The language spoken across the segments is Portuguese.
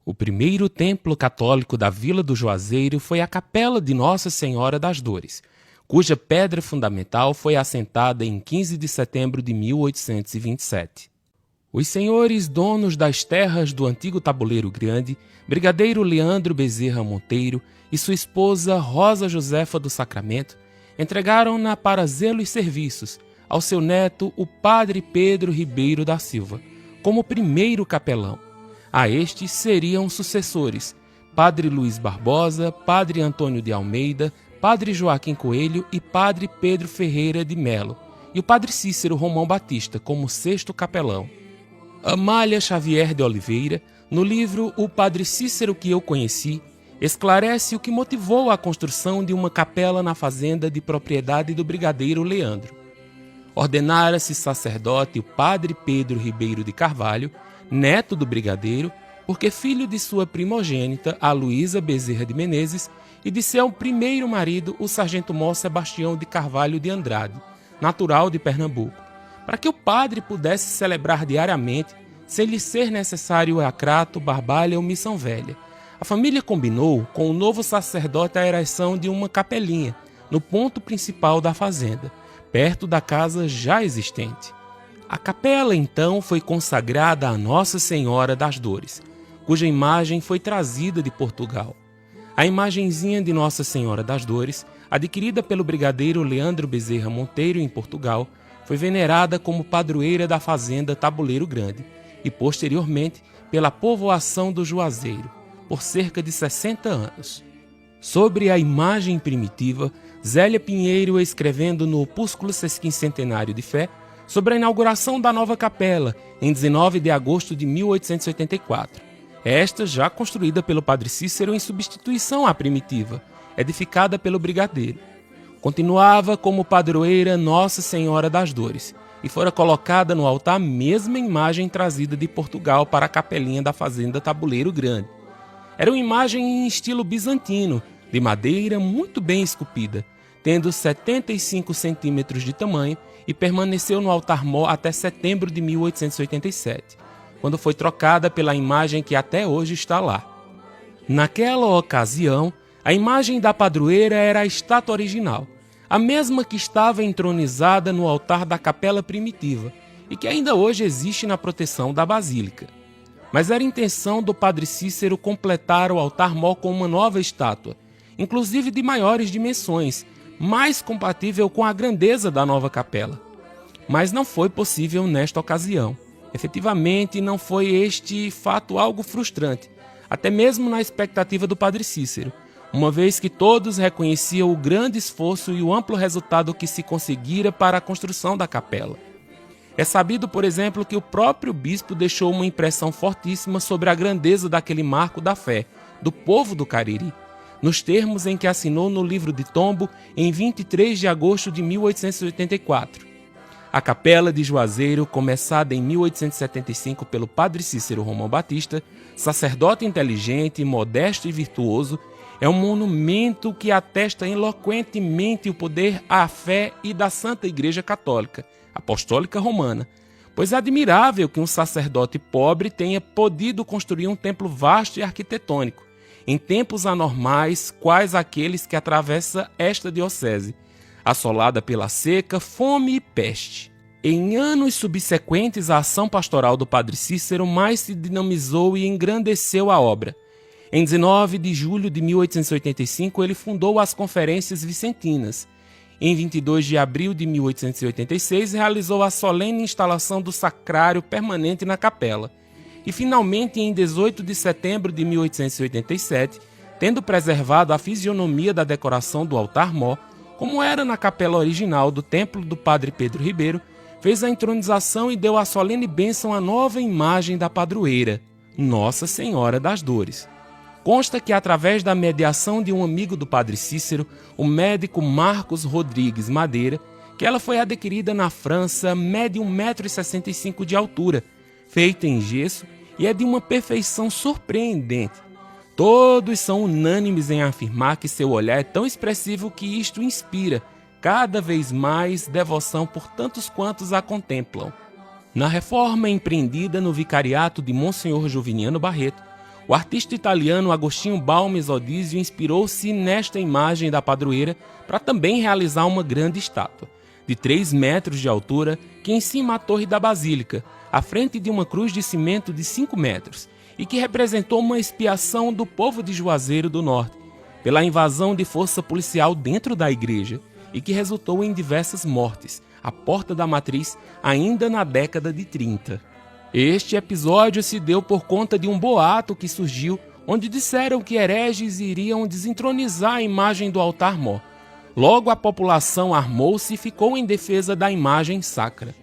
O primeiro templo católico da Vila do Juazeiro foi a Capela de Nossa Senhora das Dores, cuja pedra fundamental foi assentada em 15 de setembro de 1827. Os senhores donos das terras do antigo Tabuleiro Grande, brigadeiro Leandro Bezerra Monteiro e sua esposa Rosa Josefa do Sacramento, entregaram-na para zelo e serviços ao seu neto, o padre Pedro Ribeiro da Silva, como primeiro capelão. A estes seriam sucessores, padre Luiz Barbosa, padre Antônio de Almeida, padre Joaquim Coelho e padre Pedro Ferreira de Melo, e o padre Cícero Romão Batista como sexto capelão. Amália Xavier de Oliveira, no livro O Padre Cícero que eu conheci, esclarece o que motivou a construção de uma capela na fazenda de propriedade do brigadeiro Leandro. Ordenara-se sacerdote o padre Pedro Ribeiro de Carvalho, neto do brigadeiro, porque filho de sua primogênita, a Luísa Bezerra de Menezes, e de seu primeiro marido, o sargento-mor Sebastião de Carvalho de Andrade, natural de Pernambuco, para que o padre pudesse celebrar diariamente, sem lhe ser necessário acrato, barbalha ou missão velha. A família combinou com o novo sacerdote a ereção de uma capelinha, no ponto principal da fazenda, perto da casa já existente. A capela, então, foi consagrada a Nossa Senhora das Dores, cuja imagem foi trazida de Portugal. A imagenzinha de Nossa Senhora das Dores, adquirida pelo brigadeiro Leandro Bezerra Monteiro em Portugal, foi venerada como padroeira da fazenda Tabuleiro Grande e, posteriormente, pela povoação do Juazeiro, por cerca de 60 anos. Sobre a imagem primitiva, Zélia Pinheiro, escrevendo no Opúsculo Sesquincentenário de Fé, sobre a inauguração da nova capela, em 19 de agosto de 1884. Esta já construída pelo padre Cícero em substituição à primitiva, edificada pelo brigadeiro. Continuava como padroeira Nossa Senhora das Dores e fora colocada no altar a mesma imagem trazida de Portugal para a capelinha da fazenda Tabuleiro Grande. Era uma imagem em estilo bizantino, de madeira muito bem esculpida, tendo 75 centímetros de tamanho e permaneceu no altar-mor até setembro de 1887, quando foi trocada pela imagem que até hoje está lá. Naquela ocasião, a imagem da padroeira era a estátua original, a mesma que estava entronizada no altar da capela primitiva e que ainda hoje existe na proteção da basílica. Mas era intenção do padre Cícero completar o altar-mor com uma nova estátua, inclusive de maiores dimensões, mais compatível com a grandeza da nova capela. Mas não foi possível nesta ocasião. Efetivamente, não foi este fato algo frustrante, até mesmo na expectativa do padre Cícero, uma vez que todos reconheciam o grande esforço e o amplo resultado que se conseguira para a construção da capela. É sabido, por exemplo, que o próprio bispo deixou uma impressão fortíssima sobre a grandeza daquele marco da fé, do povo do Cariri, nos termos em que assinou no livro de tombo em 23 de agosto de 1884. A capela de Juazeiro, começada em 1875 pelo padre Cícero Romão Batista, sacerdote inteligente, modesto e virtuoso, é um monumento que atesta eloquentemente o poder à fé e da Santa Igreja Católica, Apostólica Romana, pois é admirável que um sacerdote pobre tenha podido construir um templo vasto e arquitetônico, em tempos anormais, quais aqueles que atravessa esta diocese, assolada pela seca, fome e peste. Em anos subsequentes à ação pastoral do padre Cícero, mais se dinamizou e engrandeceu a obra. Em 19 de julho de 1885, ele fundou as Conferências Vicentinas. Em 22 de abril de 1886, realizou a solene instalação do sacrário permanente na capela. E, finalmente, em 18 de setembro de 1887, tendo preservado a fisionomia da decoração do altar-mor, como era na capela original do templo do padre Pedro Ribeiro, fez a entronização e deu a solene bênção à nova imagem da padroeira, Nossa Senhora das Dores. Consta que, através da mediação de um amigo do padre Cícero, o médico Marcos Rodrigues Madeira, que ela foi adquirida na França, mede 1,65 m de altura, feita em gesso e é de uma perfeição surpreendente. Todos são unânimes em afirmar que seu olhar é tão expressivo que isto inspira cada vez mais devoção por tantos quantos a contemplam. Na reforma empreendida no vicariato de Monsenhor Juviniano Barreto, O artista italiano Agostinho Balmes Odisio inspirou-se nesta imagem da padroeira para também realizar uma grande estátua, de 3 metros de altura, que encima a torre da Basílica, à frente de uma cruz de cimento de 5 metros, e que representou uma expiação do povo de Juazeiro do Norte, pela invasão de força policial dentro da igreja, e que resultou em diversas mortes, à porta da matriz, ainda na década de 30. Este episódio se deu por conta de um boato que surgiu, onde disseram que hereges iriam desentronizar a imagem do altar-mor. Logo a população armou-se e ficou em defesa da imagem sacra.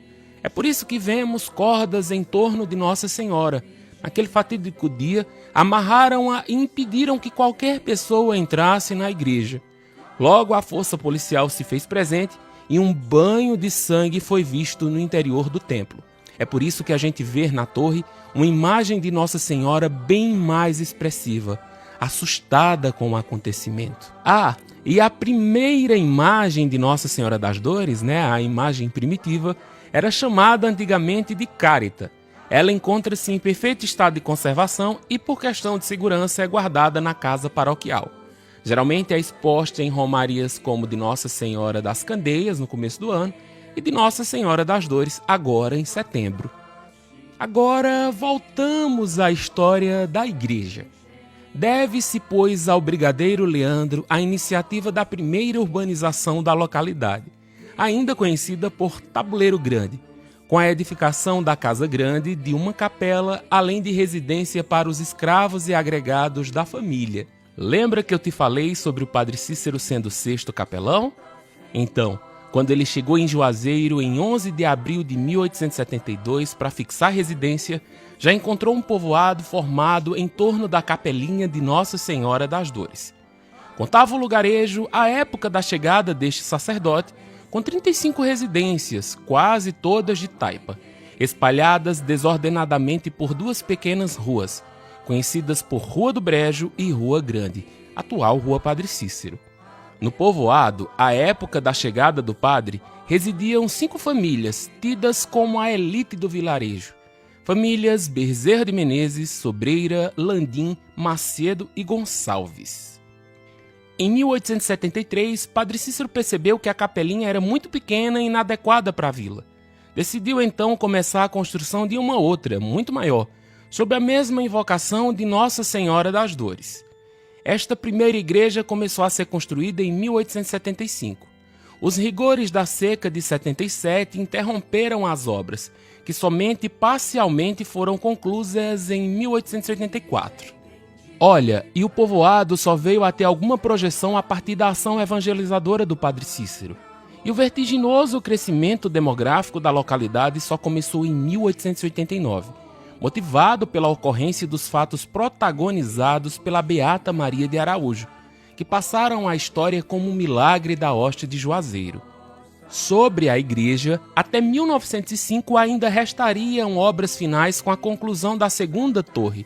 É por isso que vemos cordas em torno de Nossa Senhora. Naquele fatídico dia, amarraram-a e impediram que qualquer pessoa entrasse na igreja. Logo a força policial se fez presente e um banho de sangue foi visto no interior do templo. É por isso que a gente vê na torre uma imagem de Nossa Senhora bem mais expressiva, assustada com o acontecimento. E a primeira imagem de Nossa Senhora das Dores, a imagem primitiva, era chamada antigamente de Cárita. Ela encontra-se em perfeito estado de conservação e, por questão de segurança, é guardada na casa paroquial. Geralmente é exposta em romarias como de Nossa Senhora das Candeias, no começo do ano, e de Nossa Senhora das Dores, agora em setembro. Agora voltamos à história da igreja. Deve-se, pois, ao brigadeiro Leandro a iniciativa da primeira urbanização da localidade, ainda conhecida por Tabuleiro Grande, com a edificação da Casa Grande, de uma capela, além de residência para os escravos e agregados da família. Lembra que eu te falei sobre o Padre Cícero sendo o 6º capelão? Então, quando ele chegou em Juazeiro em 11 de abril de 1872 para fixar residência, já encontrou um povoado formado em torno da capelinha de Nossa Senhora das Dores. Contava o lugarejo, à época da chegada deste sacerdote, com 35 residências, quase todas de taipa, espalhadas desordenadamente por 2 pequenas ruas, conhecidas por Rua do Brejo e Rua Grande, atual Rua Padre Cícero. No povoado, à época da chegada do padre, residiam 5 famílias, tidas como a elite do vilarejo. Famílias Bezerra de Menezes, Sobreira, Landim, Macedo e Gonçalves. Em 1873, Padre Cícero percebeu que a capelinha era muito pequena e inadequada para a vila. Decidiu então começar a construção de uma outra, muito maior, sob a mesma invocação de Nossa Senhora das Dores. Esta primeira igreja começou a ser construída em 1875. Os rigores da seca de 77 interromperam as obras, que somente parcialmente foram conclusas em 1884. Olha, e o povoado só veio a ter alguma projeção a partir da ação evangelizadora do Padre Cícero. E o vertiginoso crescimento demográfico da localidade só começou em 1889. Motivado pela ocorrência dos fatos protagonizados pela Beata Maria de Araújo, que passaram à história como um milagre da hóstia de Juazeiro. Sobre a igreja, até 1905 ainda restariam obras finais com a conclusão da segunda torre.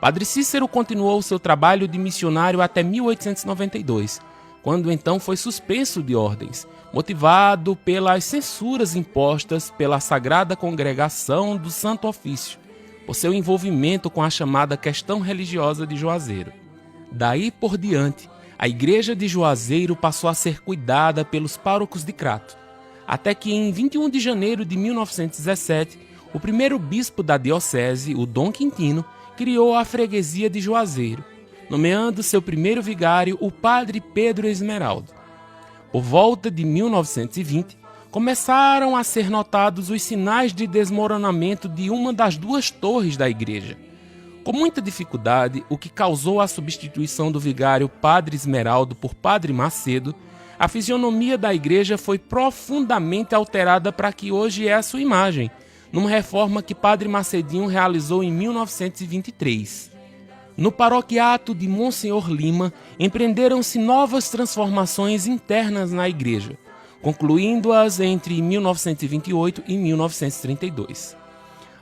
Padre Cícero continuou seu trabalho de missionário até 1892, quando então foi suspenso de ordens, motivado pelas censuras impostas pela Sagrada Congregação do Santo Ofício, por seu envolvimento com a chamada questão religiosa de Juazeiro. Daí por diante, a igreja de Juazeiro passou a ser cuidada pelos párocos de Crato, até que em 21 de janeiro de 1917, o primeiro bispo da diocese, o Dom Quintino, criou a freguesia de Juazeiro, nomeando seu primeiro vigário o padre Pedro Esmeraldo. Por volta de 1920, começaram a ser notados os sinais de desmoronamento de uma das 2 torres da igreja. Com muita dificuldade, o que causou a substituição do vigário Padre Esmeraldo por Padre Macedo, a fisionomia da igreja foi profundamente alterada para que hoje é a sua imagem, numa reforma que Padre Macedinho realizou em 1923. No paroquiato de Monsenhor Lima, empreenderam-se novas transformações internas na igreja, concluindo-as entre 1928 e 1932.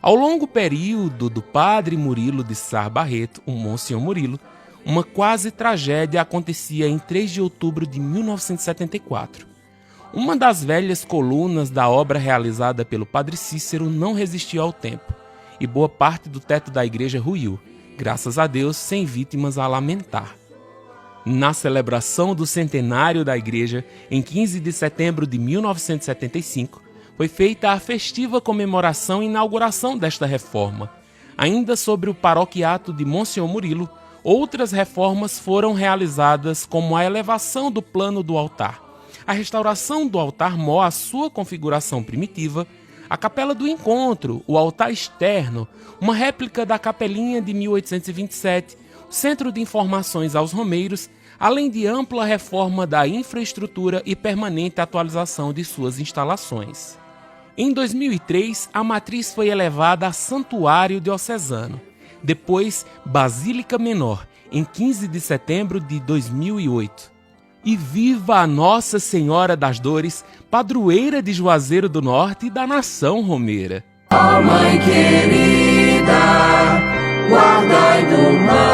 Ao longo período do padre Murilo de Sá Barreto, o Monsenhor Murilo, uma quase tragédia acontecia em 3 de outubro de 1974. Uma das velhas colunas da obra realizada pelo Padre Cícero não resistiu ao tempo, e boa parte do teto da igreja ruiu, graças a Deus, sem vítimas a lamentar. Na celebração do centenário da igreja, em 15 de setembro de 1975, foi feita a festiva comemoração e inauguração desta reforma. Ainda sobre o paroquiato de Monsenhor Murilo, outras reformas foram realizadas, como a elevação do plano do altar, a restauração do altar-mor à sua configuração primitiva, a capela do encontro, o altar externo, uma réplica da capelinha de 1827, o centro de informações aos romeiros, além de ampla reforma da infraestrutura e permanente atualização de suas instalações. Em 2003, a matriz foi elevada a Santuário Diocesano, depois Basílica Menor, em 15 de setembro de 2008. E viva a Nossa Senhora das Dores, padroeira de Juazeiro do Norte e da nação romeira. Ó Mãe querida, guardai do mal.